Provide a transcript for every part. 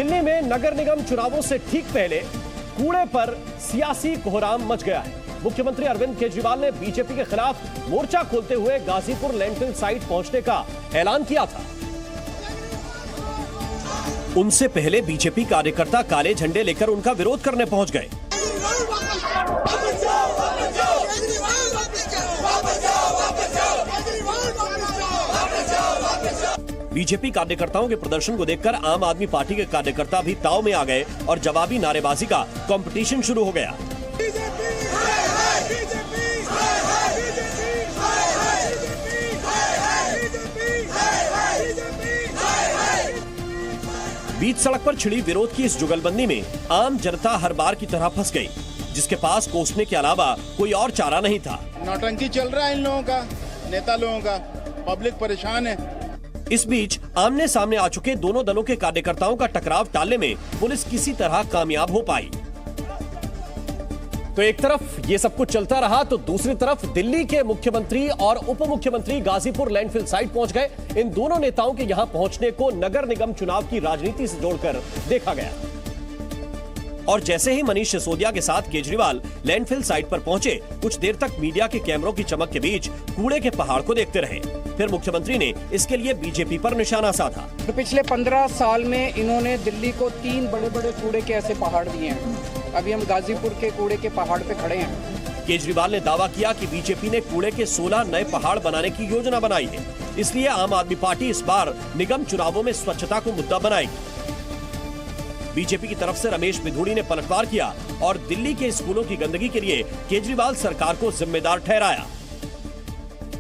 दिल्ली में नगर निगम चुनावों से ठीक पहले कूड़े पर सियासी कोहराम मच गया है। मुख्यमंत्री अरविंद केजरीवाल ने बीजेपी के खिलाफ मोर्चा खोलते हुए गाजीपुर लैंडफिल साइट पहुंचने का ऐलान किया था। उनसे पहले बीजेपी कार्यकर्ता काले झंडे लेकर उनका विरोध करने पहुंच गए। बीजेपी कार्यकर्ताओं के प्रदर्शन को देखकर आम आदमी पार्टी के कार्यकर्ता भी ताव में आ गए और जवाबी नारेबाजी का कंपटीशन शुरू हो गया। बीच सड़क पर छिड़ी विरोध की इस जुगलबंदी में आम जनता हर बार की तरह फंस गई, जिसके पास कोसने के अलावा कोई और चारा नहीं था। नौटंकी चल रहा है इन लोगों का, नेता लोगों का, पब्लिक परेशान है। इस बीच आमने सामने आ चुके दोनों दलों के कार्यकर्ताओं का टकराव टालने में पुलिस किसी तरह कामयाब हो पाई। तो एक तरफ ये सब कुछ चलता रहा तो दूसरी तरफ दिल्ली के मुख्यमंत्री और उप मुख्यमंत्री गाजीपुर लैंडफिल साइट पहुंच गए। इन दोनों नेताओं के यहां पहुंचने को नगर निगम चुनाव की राजनीति से जोड़कर देखा गया। और जैसे ही मनीष सिसोदिया के साथ केजरीवाल लैंडफिल साइट पर पहुंचे, कुछ देर तक मीडिया के कैमरों की चमक के बीच कूड़े के पहाड़ को देखते रहे। फिर मुख्यमंत्री ने इसके लिए बीजेपी पर निशाना साधा। तो पिछले 15 साल में इन्होंने दिल्ली को 3 बड़े-बड़े कूड़े के ऐसे पहाड़ दिए हैं। अभी हम गाजीपुर के कूड़े के पहाड़ पे खड़े हैं। केजरीवाल ने दावा किया कि बीजेपी ने कूड़े के 16 नए पहाड़ बनाने की योजना बनाई है, इसलिए आम आदमी पार्टी इस बार निगम चुनावों में स्वच्छता को मुद्दा बनाएगी। बीजेपी की तरफ से रमेश बिधूड़ी ने पलटवार किया और दिल्ली के स्कूलों की गंदगी के लिए केजरीवाल सरकार को जिम्मेदार ठहराया।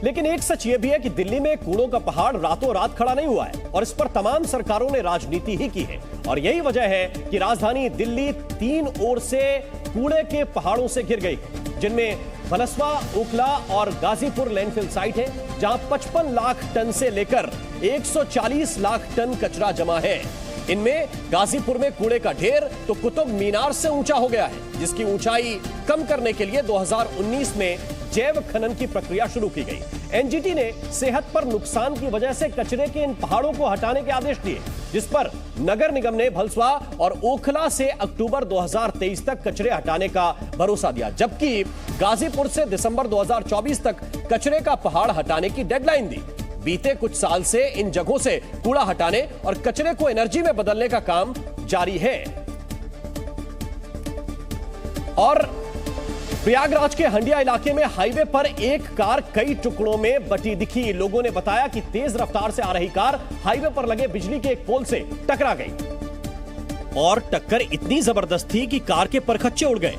लेकिन एक सच यह भी है कि दिल्ली में कूड़ों का पहाड़ रातों रात खड़ा नहीं हुआ है और इस पर तमाम सरकारों ने राजनीति ही की है। और यही वजह है कि राजधानी दिल्ली 3 ओर से कूड़े के पहाड़ों से घिर गई है, जिनमें भलसवा, ओखला और गाजीपुर लैंडफिल साइट है, जहां 55 लाख टन से लेकर 140 लाख टन कचरा जमा है। इनमें गाजीपुर में कूड़े का ढेर तो कुतुब मीनार से ऊंचा हो गया है, जिसकी ऊंचाई कम करने के लिए 2019 में जैव खनन की प्रक्रिया शुरू की गई। एनजीटी ने सेहत पर नुकसान की वजह से कचरे के इन पहाड़ों को हटाने के आदेश दिए, जिस पर नगर निगम ने भलसवा और ओखला से अक्टूबर 2023 तक कचरे हटाने का भरोसा दिया, जबकि गाजीपुर से दिसंबर 2024 तक कचरे का पहाड़ हटाने की डेडलाइन दी। बीते कुछ साल से इन जगहों से कूड़ा हटाने और कचरे को एनर्जी में बदलने का काम जारी है। और प्रयागराज के हंडिया इलाके में हाईवे पर एक कार कई टुकड़ों में बटी दिखी। लोगों ने बताया कि तेज रफ्तार से आ रही कार हाईवे पर लगे बिजली के एक पोल से टकरा गई और टक्कर इतनी जबरदस्त थी कि कार के परखच्चे उड़ गए।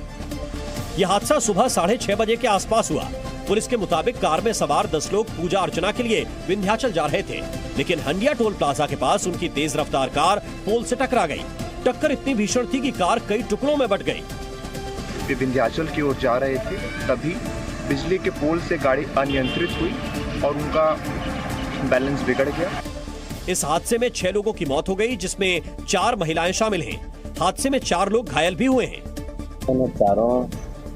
यह हादसा सुबह 6:30 बजे के आसपास हुआ। पुलिस के मुताबिक कार में सवार 10 लोग पूजा अर्चना के लिए विंध्याचल जा रहे थे, लेकिन हंडिया टोल प्लाजा के पास उनकी तेज रफ्तार कार पोल से टकरा गई। टक्कर इतनी भीषण थी कि कार कई टुकड़ों में बट गई। विंध्याचल की ओर जा रहे थे, तभी बिजली के पोल से गाड़ी अनियंत्रित हुई और उनका बैलेंस बिगड़ गया। इस हादसे में 6 लोगों की मौत हो गई, जिसमें 4 महिलाएं शामिल हैं। हादसे में 4 लोग घायल भी हुए हैं। चारों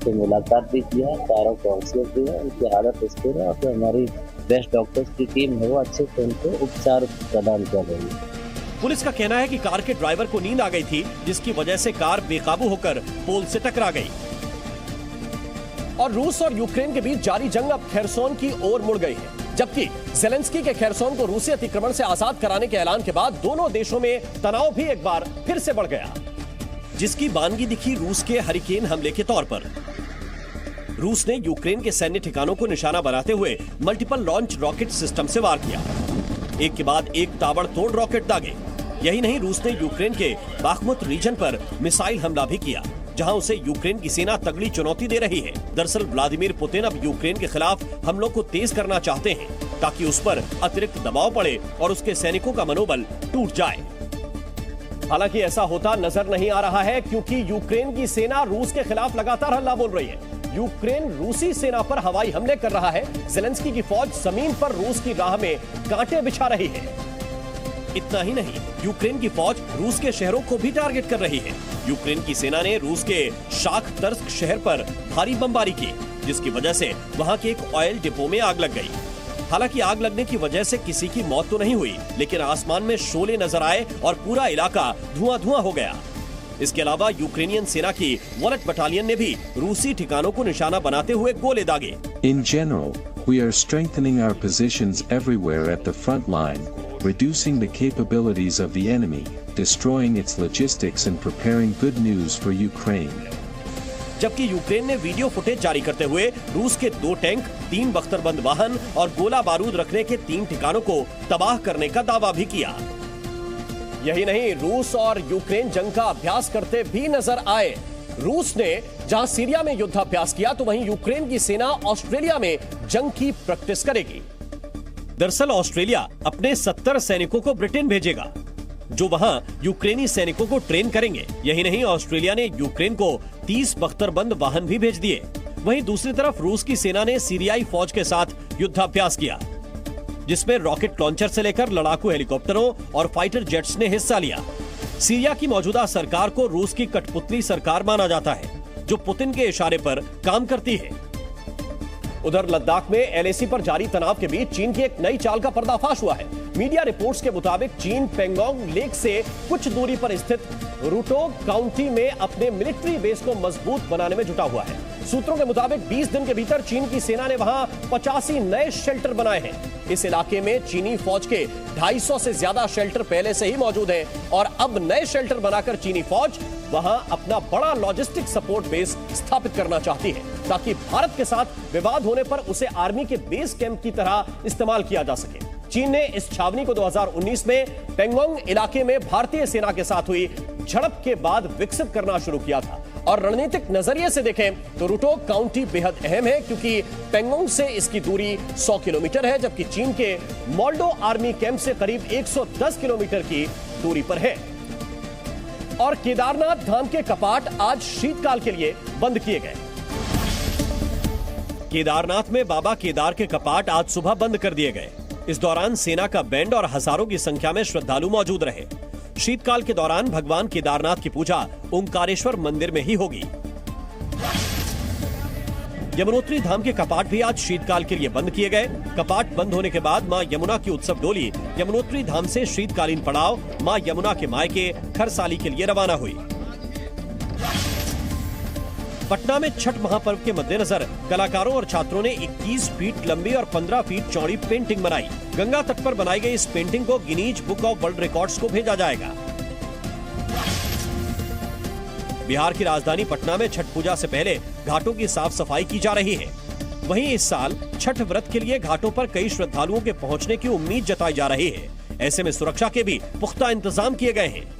से मुलाकात भी किया, चारों कॉन्शियस भी है, उनकी हालत स्थिर है और फिर हमारी बेस्ट डॉक्टर्स की टीम है वो अच्छे से उनको उपचार प्रदान कर रही है। पुलिस का कहना है कि कार के ड्राइवर को नींद आ गई थी, जिसकी वजह से कार बेकाबू होकर पोल से टकरा गई। और रूस और यूक्रेन के बीच जारी जंग अब खेरसोन की ओर मुड़ गई है, जबकि ज़ेलेंस्की के खेरसोन को रूसी अतिक्रमण से आजाद कराने के ऐलान के बाद दोनों देशों में तनाव भी एक बार फिर से बढ़ गया, जिसकी बानगी दिखी रूस के हरिकेन हमले के तौर पर। रूस ने यूक्रेन के सैन्य ठिकानों को निशाना बनाते हुए मल्टीपल लॉन्च रॉकेट सिस्टम से वार किया, एक के बाद एक ताबड़तोड़ रॉकेट दागे। यही नहीं, रूस ने यूक्रेन के बाखमुत रीजन पर मिसाइल हमला भी किया, जहां उसे यूक्रेन की सेना तगड़ी चुनौती दे रही है। दरअसल व्लादिमीर पुतिन अब यूक्रेन के खिलाफ हमलों को तेज करना चाहते हैं, ताकि उस पर अतिरिक्त दबाव पड़े और उसके सैनिकों का मनोबल टूट जाए। हालांकि ऐसा होता नजर नहीं आ रहा है, क्योंकि यूक्रेन की सेना रूस के खिलाफ लगातार हल्ला बोल रही है। यूक्रेन रूसी सेना पर हवाई हमले कर रहा है। ज़ेलेंस्की की फौज जमीन पर रूस की राह में कांटे बिछा रही है। इतना ही नहीं, यूक्रेन की फौज रूस के शहरों को भी टारगेट कर रही है। यूक्रेन की सेना ने रूस के शाख्तर्स्क शहर पर भारी बमबारी की, जिसकी वजह से वहां के एक ऑयल डिपो में आग लग गई। हालांकि आग लगने की वजह से किसी की मौत तो नहीं हुई, लेकिन आसमान में शोले नजर आए और पूरा इलाका धुआं-धुआं हो गया। इसके अलावा यूक्रेनियन सेना की वॉलेट बटालियन ने भी रूसी ठिकानों को निशाना बनाते हुए गोले दागे। In general, we are strengthening our positions everywhere at the front line, reducing the capabilities of the enemy, destroying its logistics and preparing good news for Ukraine. जबकि यूक्रेन ने वीडियो फुटेज जारी करते हुए रूस के 2 टैंक, 3 बख्तरबंद वाहन और गोला बारूद रखने के 3 ठिकानों को तबाह करने का दावा भी किया। यही नहीं, रूस और यूक्रेन जंग का अभ्यास करते भी नजर आए। रूस ने जहां सीरिया में युद्धाभ्यास किया, तो वहीं यूक्रेन की सेना ऑस्ट्रेलिया में जंग की प्रैक्टिस करेगी। दरअसल ऑस्ट्रेलिया अपने 70 सैनिकों को ब्रिटेन भेजेगा, जो वहां यूक्रेनी सैनिकों को ट्रेन करेंगे। यही नहीं, ऑस्ट्रेलिया ने यूक्रेन को 30 बख्तरबंद वाहन भी भेज दिए। वहीं दूसरी तरफ रूस की सेना ने सीरियाई फौज के साथ युद्धाभ्यास किया, जिसमें रॉकेट लॉन्चर से लेकर लड़ाकू हेलीकॉप्टरों और फाइटर जेट्स ने हिस्सा लिया। सीरिया की मौजूदा सरकार को रूस की कठपुतली सरकार माना जाता है, जो पुतिन के इशारे पर काम करती है। उधर लद्दाख में एलएसी पर जारी तनाव के बीच चीन की एक नई चाल का पर्दाफाश हुआ है। मीडिया रिपोर्ट्स के मुताबिक चीन पेंगोंग लेक से कुछ दूरी पर स्थित रुटोग काउंटी में अपने मिलिट्री बेस को मजबूत बनाने में जुटा हुआ है। सूत्रों के मुताबिक 20 दिन के भीतर चीन की सेना ने वहां 85 नए शेल्टर बनाए हैं। इस इलाके में चीनी फौज के 250 से ज्यादा शेल्टर पहले से ही मौजूद हैं और अब नए शेल्टर बनाकर चीनी फौज वहां अपना बड़ा लॉजिस्टिक सपोर्ट बेस स्थापित करना चाहती है, ताकि भारत के साथ विवाद होने पर उसे आर्मी के बेस कैंप की तरह इस्तेमाल किया जा सके। चीन ने इस छावनी को 2019 में पेंगोंग इलाके में भारतीय सेना के साथ हुई झड़प के बाद विकसित करना शुरू किया था। और रणनीतिक नजरिए से देखें तो रुटोग काउंटी बेहद अहम है, क्योंकि पेंगोंग से इसकी दूरी 100 किलोमीटर है, जबकि चीन के मोल्डो आर्मी कैंप से करीब 110 किलोमीटर की दूरी पर है। और केदारनाथ धाम के कपाट आज शीतकाल के लिए बंद किए गए। केदारनाथ में बाबा केदार के कपाट आज सुबह बंद कर दिए गए। इस दौरान सेना का बैंड और हजारों की संख्या में श्रद्धालु मौजूद रहे। शीतकाल के दौरान भगवान केदारनाथ की पूजा ओंकारेश्वर मंदिर में ही होगी। यमुनोत्री धाम के कपाट भी आज शीतकाल के लिए बंद किए गए। कपाट बंद होने के बाद मां यमुना की उत्सव डोली यमुनोत्री धाम से शीतकालीन पड़ाव मां यमुना के मायके खरसाली के लिए रवाना हुई। पटना में छठ महापर्व के मद्देनजर कलाकारों और छात्रों ने 21 फीट लंबी और 15 फीट चौड़ी पेंटिंग बनाई। गंगा तट पर बनाई गई इस पेंटिंग को Guinness book of world records को भेजा जाएगा। बिहार की राजधानी पटना में छठ पूजा से पहले घाटों की साफ सफाई की जा रही है। वहीं इस साल छठ व्रत के लिए घाटों पर कई श्रद्धालुओं के पहुंचने की उम्मीद जताई जा रही है। ऐसे में सुरक्षा के भी पुख्ता इंतजाम किए गए हैं।